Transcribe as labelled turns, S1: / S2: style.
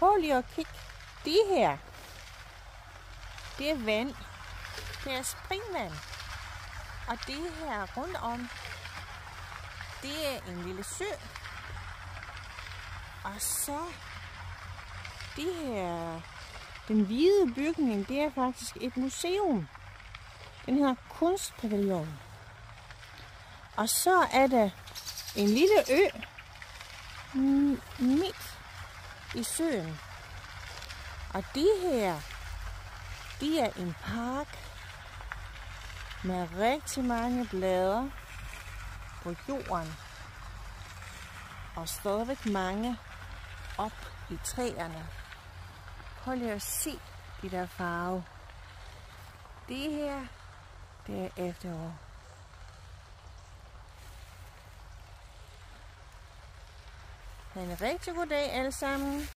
S1: Prøv lige at kigge. Det her, det er vand. Det er springvand. Og det her rundt om, det er en lille sø. Og så det her, den hvide bygning, det er faktisk et museum. Den hedder Kunstpavillon. Og så er der en lille ø midt i søen. Og det her, det er en park med rigtig mange blade på jorden. Og stadigvæk mange op i træerne. Prøv lige at se de der farver. Det her, det er efterår. Ha' en rigtig god dag alle sammen.